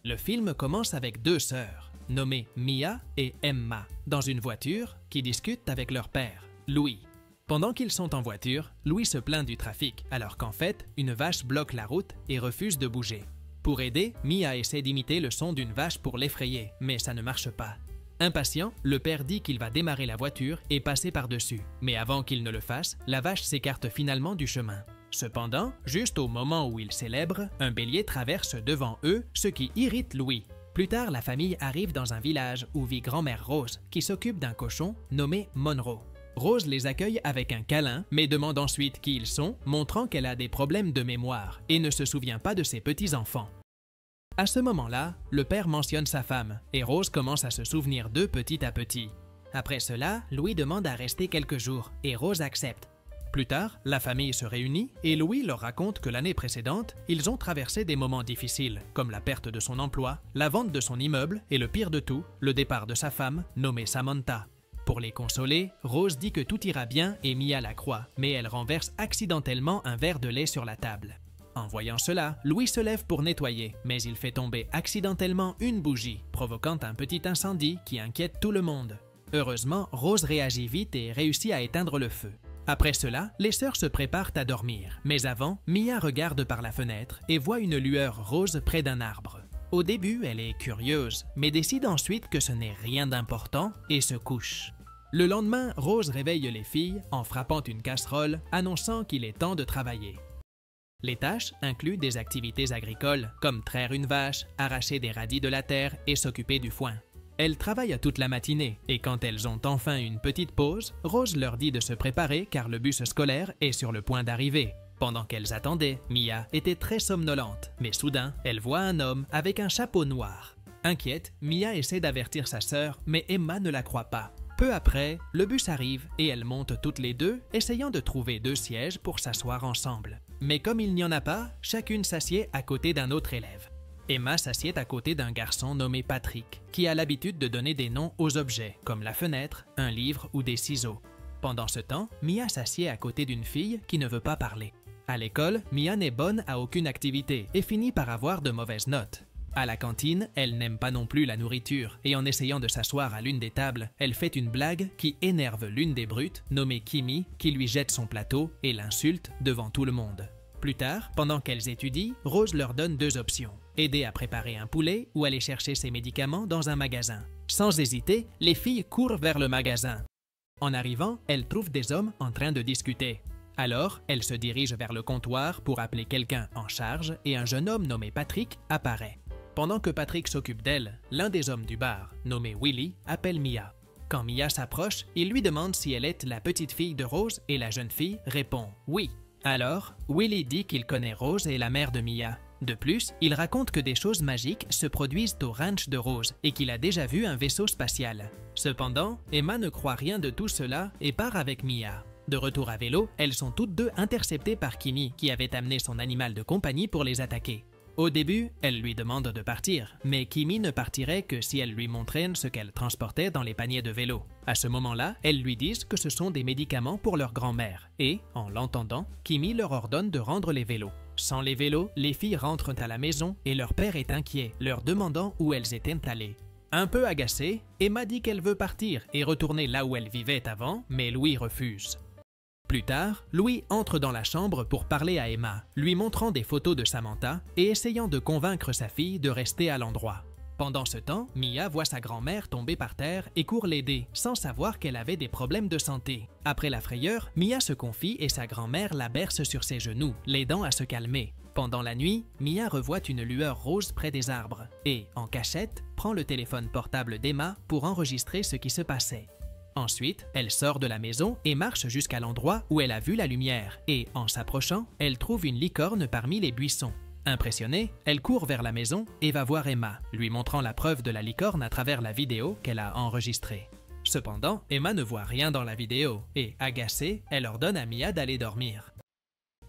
Le film commence avec deux sœurs, nommées Mia et Emma, dans une voiture qui discutent avec leur père, Louis. Pendant qu'ils sont en voiture, Louis se plaint du trafic, alors qu'en fait, une vache bloque la route et refuse de bouger. Pour aider, Mia essaie d'imiter le son d'une vache pour l'effrayer, mais ça ne marche pas. Impatient, le père dit qu'il va démarrer la voiture et passer par-dessus, mais avant qu'il ne le fasse, la vache s'écarte finalement du chemin. Cependant, juste au moment où ils célèbrent, un bélier traverse devant eux, ce qui irrite Louis. Plus tard, la famille arrive dans un village où vit grand-mère Rose, qui s'occupe d'un cochon nommé Monroe. Rose les accueille avec un câlin, mais demande ensuite qui ils sont, montrant qu'elle a des problèmes de mémoire et ne se souvient pas de ses petits-enfants. À ce moment-là, le père mentionne sa femme, et Rose commence à se souvenir d'eux petit à petit. Après cela, Louis demande à rester quelques jours, et Rose accepte. Plus tard, la famille se réunit et Louis leur raconte que l'année précédente, ils ont traversé des moments difficiles, comme la perte de son emploi, la vente de son immeuble et le pire de tout, le départ de sa femme, nommée Samantha. Pour les consoler, Rose dit que tout ira bien et Mia la croit, mais elle renverse accidentellement un verre de lait sur la table. En voyant cela, Louis se lève pour nettoyer, mais il fait tomber accidentellement une bougie, provoquant un petit incendie qui inquiète tout le monde. Heureusement, Rose réagit vite et réussit à éteindre le feu. Après cela, les sœurs se préparent à dormir, mais avant, Mia regarde par la fenêtre et voit une lueur rose près d'un arbre. Au début, elle est curieuse, mais décide ensuite que ce n'est rien d'important et se couche. Le lendemain, Rose réveille les filles en frappant une casserole, annonçant qu'il est temps de travailler. Les tâches incluent des activités agricoles, comme traire une vache, arracher des radis de la terre et s'occuper du foin. Elles travaillent toute la matinée, et quand elles ont enfin une petite pause, Rose leur dit de se préparer car le bus scolaire est sur le point d'arriver. Pendant qu'elles attendaient, Mia était très somnolente, mais soudain, elle voit un homme avec un chapeau noir. Inquiète, Mia essaie d'avertir sa sœur, mais Emma ne la croit pas. Peu après, le bus arrive et elles montent toutes les deux, essayant de trouver deux sièges pour s'asseoir ensemble. Mais comme il n'y en a pas, chacune s'assied à côté d'un autre élève. Emma s'assied à côté d'un garçon nommé Patrick, qui a l'habitude de donner des noms aux objets, comme la fenêtre, un livre ou des ciseaux. Pendant ce temps, Mia s'assied à côté d'une fille qui ne veut pas parler. À l'école, Mia n'est bonne à aucune activité et finit par avoir de mauvaises notes. À la cantine, elle n'aime pas non plus la nourriture et en essayant de s'asseoir à l'une des tables, elle fait une blague qui énerve l'une des brutes, nommée Kimi, qui lui jette son plateau et l'insulte devant tout le monde. Plus tard, pendant qu'elles étudient, Rose leur donne deux options. Aider à préparer un poulet ou aller chercher ses médicaments dans un magasin. Sans hésiter, les filles courent vers le magasin. En arrivant, elles trouvent des hommes en train de discuter. Alors, elles se dirigent vers le comptoir pour appeler quelqu'un en charge et un jeune homme nommé Patrick apparaît. Pendant que Patrick s'occupe d'elle, l'un des hommes du bar, nommé Willy, appelle Mia. Quand Mia s'approche, il lui demande si elle est la petite fille de Rose et la jeune fille répond « oui ». Alors, Willy dit qu'il connaît Rose et la mère de Mia. De plus, il raconte que des choses magiques se produisent au ranch de Rose et qu'il a déjà vu un vaisseau spatial. Cependant, Emma ne croit rien de tout cela et part avec Mia. De retour à vélo, elles sont toutes deux interceptées par Kimi qui avait amené son animal de compagnie pour les attaquer. Au début, elle lui demande de partir, mais Kimi ne partirait que si elle lui montrait ce qu'elle transportait dans les paniers de vélo. À ce moment-là, elles lui disent que ce sont des médicaments pour leur grand-mère et, en l'entendant, Kimi leur ordonne de rendre les vélos. Sans les vélos, les filles rentrent à la maison et leur père est inquiet, leur demandant où elles étaient allées. Un peu agacée, Emma dit qu'elle veut partir et retourner là où elle vivait avant, mais Louis refuse. Plus tard, Louis entre dans la chambre pour parler à Emma, lui montrant des photos de Samantha et essayant de convaincre sa fille de rester à l'endroit. Pendant ce temps, Mia voit sa grand-mère tomber par terre et court l'aider, sans savoir qu'elle avait des problèmes de santé. Après la frayeur, Mia se confie et sa grand-mère la berce sur ses genoux, l'aidant à se calmer. Pendant la nuit, Mia revoit une lueur rose près des arbres et, en cachette, prend le téléphone portable d'Emma pour enregistrer ce qui se passait. Ensuite, elle sort de la maison et marche jusqu'à l'endroit où elle a vu la lumière et, en s'approchant, elle trouve une licorne parmi les buissons. Impressionnée, elle court vers la maison et va voir Emma, lui montrant la preuve de la licorne à travers la vidéo qu'elle a enregistrée. Cependant, Emma ne voit rien dans la vidéo et, agacée, elle ordonne à Mia d'aller dormir.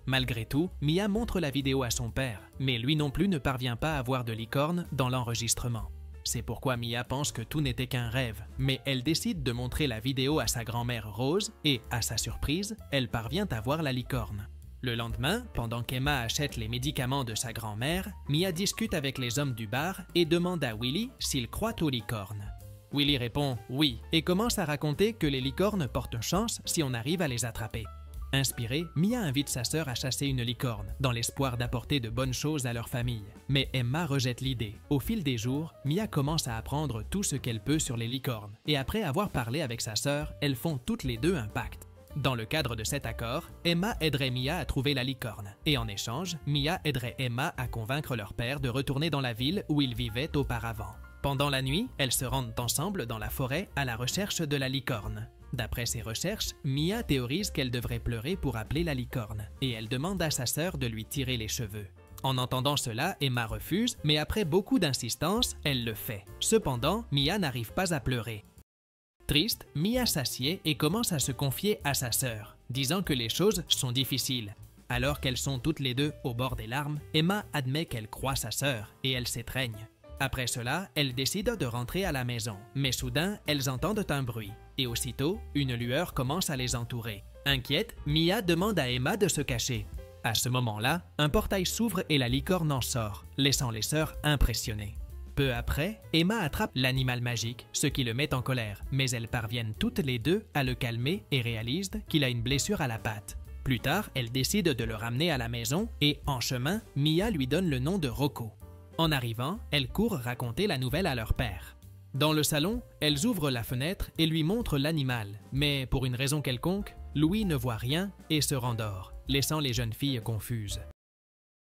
Malgré tout, Mia montre la vidéo à son père, mais lui non plus ne parvient pas à voir de licorne dans l'enregistrement. C'est pourquoi Mia pense que tout n'était qu'un rêve, mais elle décide de montrer la vidéo à sa grand-mère Rose et, à sa surprise, elle parvient à voir la licorne. Le lendemain, pendant qu'Emma achète les médicaments de sa grand-mère, Mia discute avec les hommes du bar et demande à Willy s'il croit aux licornes. Willy répond « oui » et commence à raconter que les licornes portent chance si on arrive à les attraper. Inspirée, Mia invite sa sœur à chasser une licorne, dans l'espoir d'apporter de bonnes choses à leur famille. Mais Emma rejette l'idée. Au fil des jours, Mia commence à apprendre tout ce qu'elle peut sur les licornes, et après avoir parlé avec sa sœur, elles font toutes les deux un pacte. Dans le cadre de cet accord, Emma aiderait Mia à trouver la licorne, et en échange, Mia aiderait Emma à convaincre leur père de retourner dans la ville où ils vivaient auparavant. Pendant la nuit, elles se rendent ensemble dans la forêt à la recherche de la licorne. D'après ses recherches, Mia théorise qu'elle devrait pleurer pour appeler la licorne, et elle demande à sa sœur de lui tirer les cheveux. En entendant cela, Emma refuse, mais après beaucoup d'insistance, elle le fait. Cependant, Mia n'arrive pas à pleurer. Triste, Mia s'assied et commence à se confier à sa sœur, disant que les choses sont difficiles. Alors qu'elles sont toutes les deux au bord des larmes, Emma admet qu'elle croit sa sœur, et elles s'étreignent. Après cela, elles décident de rentrer à la maison, mais soudain, elles entendent un bruit. Et aussitôt, une lueur commence à les entourer. Inquiète, Mia demande à Emma de se cacher. À ce moment-là, un portail s'ouvre et la licorne en sort, laissant les sœurs impressionnées. Peu après, Emma attrape l'animal magique, ce qui le met en colère, mais elles parviennent toutes les deux à le calmer et réalisent qu'il a une blessure à la patte. Plus tard, elles décident de le ramener à la maison et, en chemin, Mia lui donne le nom de Rocco. En arrivant, elles courent raconter la nouvelle à leur père. Dans le salon, elles ouvrent la fenêtre et lui montrent l'animal, mais pour une raison quelconque, Louis ne voit rien et se rendort, laissant les jeunes filles confuses.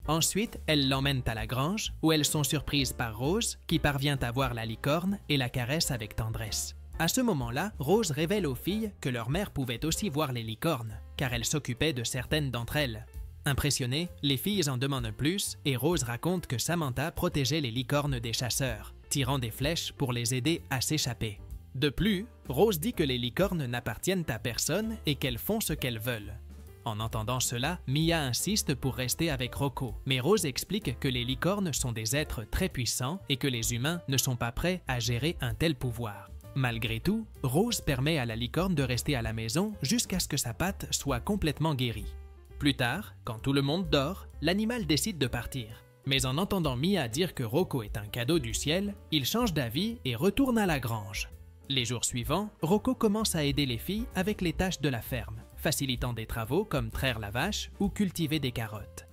Ensuite, elles l'emmènent à la grange, où elles sont surprises par Rose, qui parvient à voir la licorne et la caresse avec tendresse. À ce moment-là, Rose révèle aux filles que leur mère pouvait aussi voir les licornes, car elle s'occupait de certaines d'entre elles. Impressionnées, les filles en demandent plus et Rose raconte que Samantha protégeait les licornes des chasseurs, tirant des flèches pour les aider à s'échapper. De plus, Rose dit que les licornes n'appartiennent à personne et qu'elles font ce qu'elles veulent. En entendant cela, Mia insiste pour rester avec Rocco, mais Rose explique que les licornes sont des êtres très puissants et que les humains ne sont pas prêts à gérer un tel pouvoir. Malgré tout, Rose permet à la licorne de rester à la maison jusqu'à ce que sa patte soit complètement guérie. Plus tard, quand tout le monde dort, l'animal décide de partir. Mais en entendant Mia dire que Rocco est un cadeau du ciel, il change d'avis et retourne à la grange. Les jours suivants, Rocco commence à aider les filles avec les tâches de la ferme, facilitant des travaux comme traire la vache ou cultiver des carottes.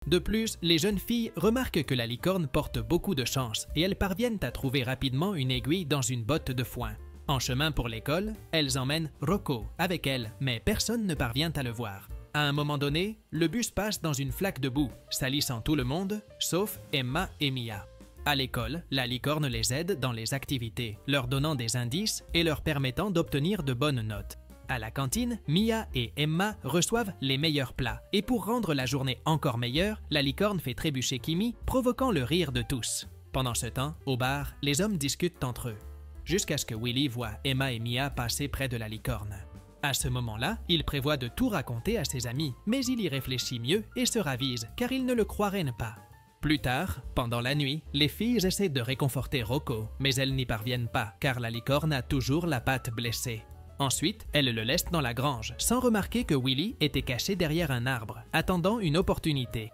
De plus, les jeunes filles remarquent que la licorne porte beaucoup de chance et elles parviennent à trouver rapidement une aiguille dans une botte de foin. En chemin pour l'école, elles emmènent Rocco avec elles, mais personne ne parvient à le voir. À un moment donné, le bus passe dans une flaque de boue, salissant tout le monde, sauf Emma et Mia. À l'école, la licorne les aide dans les activités, leur donnant des indices et leur permettant d'obtenir de bonnes notes. À la cantine, Mia et Emma reçoivent les meilleurs plats, et pour rendre la journée encore meilleure, la licorne fait trébucher Kimi, provoquant le rire de tous. Pendant ce temps, au bar, les hommes discutent entre eux, jusqu'à ce que Willy voit Emma et Mia passer près de la licorne. À ce moment-là, il prévoit de tout raconter à ses amis, mais il y réfléchit mieux et se ravise, car il ne le croirait pas. Plus tard, pendant la nuit, les filles essaient de réconforter Rocco, mais elles n'y parviennent pas, car la licorne a toujours la patte blessée. Ensuite, elles le laissent dans la grange, sans remarquer que Willy était caché derrière un arbre, attendant une opportunité.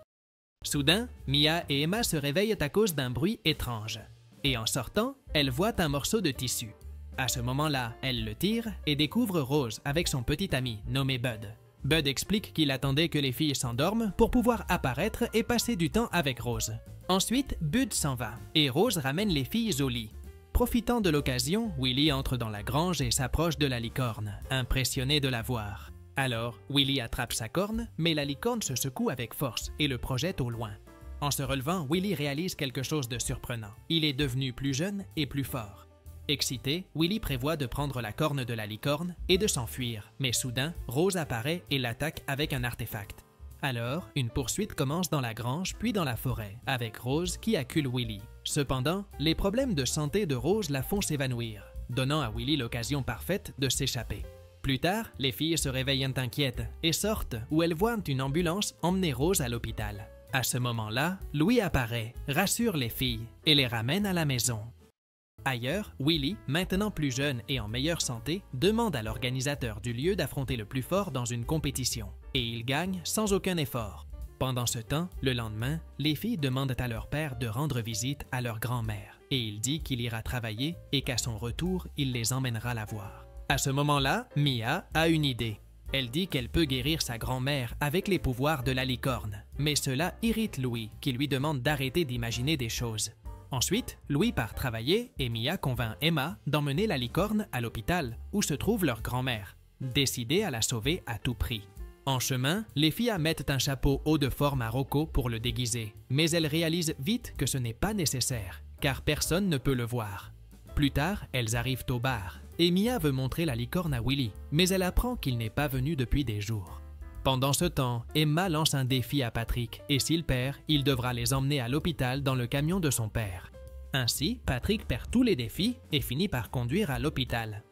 Soudain, Mia et Emma se réveillent à cause d'un bruit étrange. Et en sortant, elles voient un morceau de tissu. À ce moment-là, elles le tirent et découvrent Rose avec son petit ami, nommé Bud. Bud explique qu'il attendait que les filles s'endorment pour pouvoir apparaître et passer du temps avec Rose. Ensuite, Bud s'en va et Rose ramène les filles au lit. Profitant de l'occasion, Willy entre dans la grange et s'approche de la licorne, impressionné de la voir. Alors, Willy attrape sa corne, mais la licorne se secoue avec force et le projette au loin. En se relevant, Willy réalise quelque chose de surprenant. Il est devenu plus jeune et plus fort. Excité, Willy prévoit de prendre la corne de la licorne et de s'enfuir, mais soudain, Rose apparaît et l'attaque avec un artefact. Alors, une poursuite commence dans la grange puis dans la forêt, avec Rose qui accule Willy. Cependant, les problèmes de santé de Rose la font s'évanouir, donnant à Willy l'occasion parfaite de s'échapper. Plus tard, les filles se réveillent inquiètes et sortent où elles voient une ambulance emmener Rose à l'hôpital. À ce moment-là, Louis apparaît, rassure les filles et les ramène à la maison. Ailleurs, Willy, maintenant plus jeune et en meilleure santé, demande à l'organisateur du lieu d'affronter le plus fort dans une compétition. et ils gagnent sans aucun effort. Pendant ce temps, le lendemain, les filles demandent à leur père de rendre visite à leur grand-mère et il dit qu'il ira travailler et qu'à son retour, il les emmènera la voir. À ce moment-là, Mia a une idée. Elle dit qu'elle peut guérir sa grand-mère avec les pouvoirs de la licorne, mais cela irrite Louis qui lui demande d'arrêter d'imaginer des choses. Ensuite, Louis part travailler et Mia convainc Emma d'emmener la licorne à l'hôpital où se trouve leur grand-mère, décidée à la sauver à tout prix. En chemin, les filles mettent un chapeau haut de forme à Rocco pour le déguiser, mais elles réalisent vite que ce n'est pas nécessaire, car personne ne peut le voir. Plus tard, elles arrivent au bar, et Mia veut montrer la licorne à Willy, mais elle apprend qu'il n'est pas venu depuis des jours. Pendant ce temps, Emma lance un défi à Patrick, et s'il perd, il devra les emmener à l'hôpital dans le camion de son père. Ainsi, Patrick perd tous les défis et finit par conduire à l'hôpital.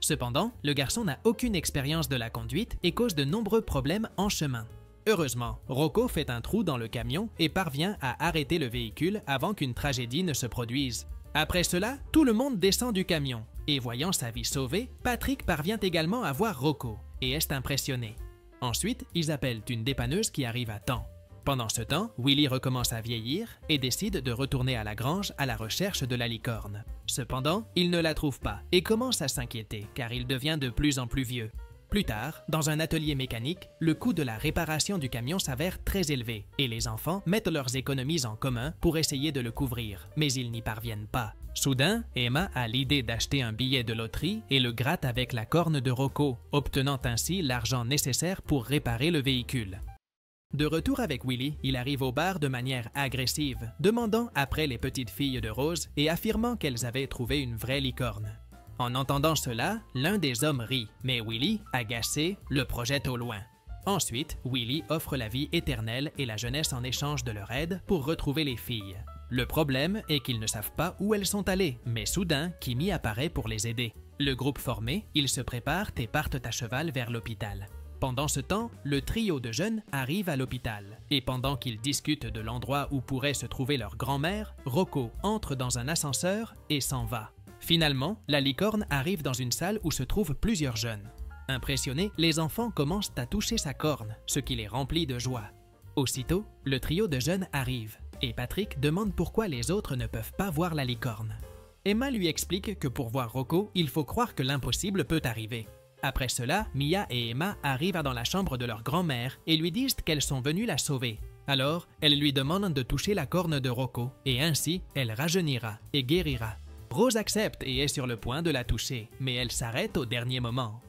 Cependant, le garçon n'a aucune expérience de la conduite et cause de nombreux problèmes en chemin. Heureusement, Rocco fait un trou dans le camion et parvient à arrêter le véhicule avant qu'une tragédie ne se produise. Après cela, tout le monde descend du camion, et voyant sa vie sauvée, Patrick parvient également à voir Rocco, et est impressionné. Ensuite, ils appellent une dépanneuse qui arrive à temps. Pendant ce temps, Willy recommence à vieillir et décide de retourner à la grange à la recherche de la licorne. Cependant, il ne la trouve pas et commence à s'inquiéter car il devient de plus en plus vieux. Plus tard, dans un atelier mécanique, le coût de la réparation du camion s'avère très élevé et les enfants mettent leurs économies en commun pour essayer de le couvrir, mais ils n'y parviennent pas. Soudain, Emma a l'idée d'acheter un billet de loterie et le gratte avec la corne de Rocco, obtenant ainsi l'argent nécessaire pour réparer le véhicule. De retour avec Willy, il arrive au bar de manière agressive, demandant après les petites filles de Rose et affirmant qu'elles avaient trouvé une vraie licorne. En entendant cela, l'un des hommes rit, mais Willy, agacé, le projette au loin. Ensuite, Willy offre la vie éternelle et la jeunesse en échange de leur aide pour retrouver les filles. Le problème est qu'ils ne savent pas où elles sont allées, mais soudain, Kimi apparaît pour les aider. Le groupe formé, ils se préparent et partent à cheval vers l'hôpital. Pendant ce temps, le trio de jeunes arrive à l'hôpital, et pendant qu'ils discutent de l'endroit où pourrait se trouver leur grand-mère, Rocco entre dans un ascenseur et s'en va. Finalement, la licorne arrive dans une salle où se trouvent plusieurs jeunes. Impressionnés, les enfants commencent à toucher sa corne, ce qui les remplit de joie. Aussitôt, le trio de jeunes arrive, et Patrick demande pourquoi les autres ne peuvent pas voir la licorne. Emma lui explique que pour voir Rocco, il faut croire que l'impossible peut arriver. Après cela, Mia et Emma arrivent dans la chambre de leur grand-mère et lui disent qu'elles sont venues la sauver. Alors, elles lui demandent de toucher la corne de Rocco, et ainsi, elle rajeunira et guérira. Rose accepte et est sur le point de la toucher, mais elle s'arrête au dernier moment.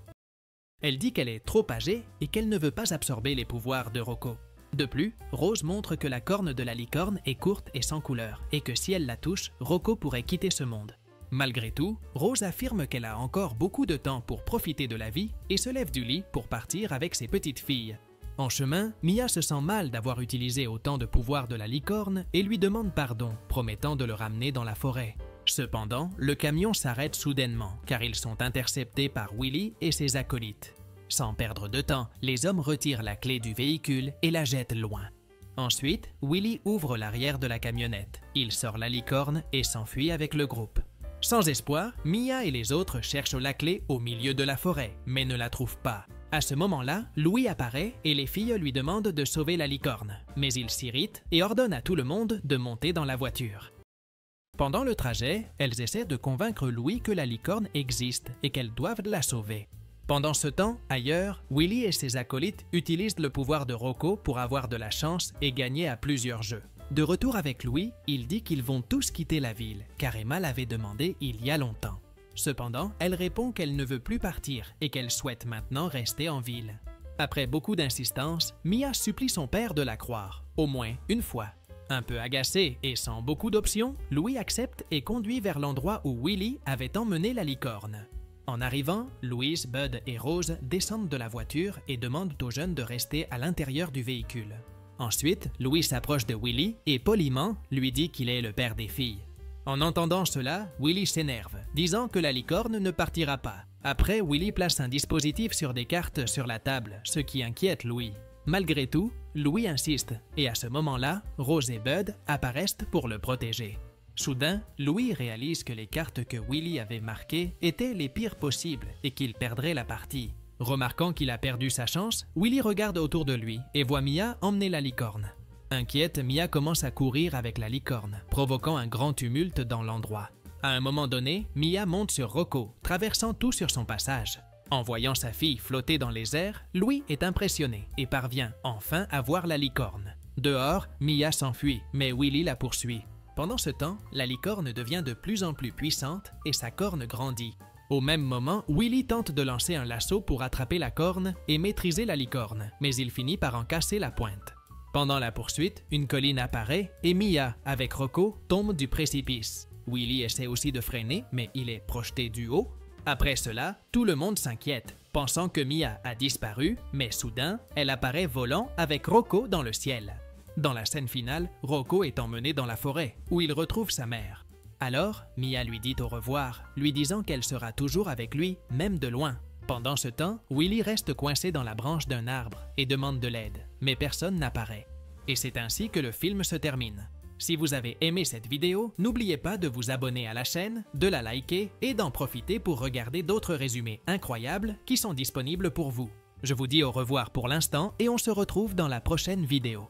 Elle dit qu'elle est trop âgée et qu'elle ne veut pas absorber les pouvoirs de Rocco. De plus, Rose montre que la corne de la licorne est courte et sans couleur, et que si elle la touche, Rocco pourrait quitter ce monde. Malgré tout, Rose affirme qu'elle a encore beaucoup de temps pour profiter de la vie et se lève du lit pour partir avec ses petites filles. En chemin, Mia se sent mal d'avoir utilisé autant de pouvoirs de la licorne et lui demande pardon, promettant de le ramener dans la forêt. Cependant, le camion s'arrête soudainement car ils sont interceptés par Willy et ses acolytes. Sans perdre de temps, les hommes retirent la clé du véhicule et la jettent loin. Ensuite, Willy ouvre l'arrière de la camionnette. Il sort la licorne et s'enfuit avec le groupe. Sans espoir, Mia et les autres cherchent la clé au milieu de la forêt, mais ne la trouvent pas. À ce moment-là, Louis apparaît et les filles lui demandent de sauver la licorne, mais il s'irrite et ordonne à tout le monde de monter dans la voiture. Pendant le trajet, elles essaient de convaincre Louis que la licorne existe et qu'elles doivent la sauver. Pendant ce temps, ailleurs, Willy et ses acolytes utilisent le pouvoir de Rocco pour avoir de la chance et gagner à plusieurs jeux. De retour avec Louis, il dit qu'ils vont tous quitter la ville, car Emma l'avait demandé il y a longtemps. Cependant, elle répond qu'elle ne veut plus partir et qu'elle souhaite maintenant rester en ville. Après beaucoup d'insistance, Mia supplie son père de la croire, au moins une fois. Un peu agacé et sans beaucoup d'options, Louis accepte et conduit vers l'endroit où Willy avait emmené la licorne. En arrivant, Louise, Bud et Rose descendent de la voiture et demandent aux jeunes de rester à l'intérieur du véhicule. Ensuite, Louis s'approche de Willy et poliment lui dit qu'il est le père des filles. En entendant cela, Willy s'énerve, disant que la licorne ne partira pas. Après, Willy place un dispositif sur des cartes sur la table, ce qui inquiète Louis. Malgré tout, Louis insiste, et à ce moment-là, Rose et Bud apparaissent pour le protéger. Soudain, Louis réalise que les cartes que Willy avait marquées étaient les pires possibles et qu'il perdrait la partie. Remarquant qu'il a perdu sa chance, Willy regarde autour de lui et voit Mia emmener la licorne. Inquiète, Mia commence à courir avec la licorne, provoquant un grand tumulte dans l'endroit. À un moment donné, Mia monte sur Rocco, traversant tout sur son passage. En voyant sa fille flotter dans les airs, Louis est impressionné et parvient enfin à voir la licorne. Dehors, Mia s'enfuit, mais Willy la poursuit. Pendant ce temps, la licorne devient de plus en plus puissante et sa corne grandit. Au même moment, Willy tente de lancer un lasso pour attraper la corne et maîtriser la licorne, mais il finit par en casser la pointe. Pendant la poursuite, une colline apparaît et Mia, avec Rocco, tombe du précipice. Willy essaie aussi de freiner, mais il est projeté du haut. Après cela, tout le monde s'inquiète, pensant que Mia a disparu, mais soudain, elle apparaît volant avec Rocco dans le ciel. Dans la scène finale, Rocco est emmené dans la forêt, où il retrouve sa mère. Alors, Mia lui dit au revoir, lui disant qu'elle sera toujours avec lui, même de loin. Pendant ce temps, Willy reste coincé dans la branche d'un arbre et demande de l'aide, mais personne n'apparaît. Et c'est ainsi que le film se termine. Si vous avez aimé cette vidéo, n'oubliez pas de vous abonner à la chaîne, de la liker et d'en profiter pour regarder d'autres résumés incroyables qui sont disponibles pour vous. Je vous dis au revoir pour l'instant et on se retrouve dans la prochaine vidéo.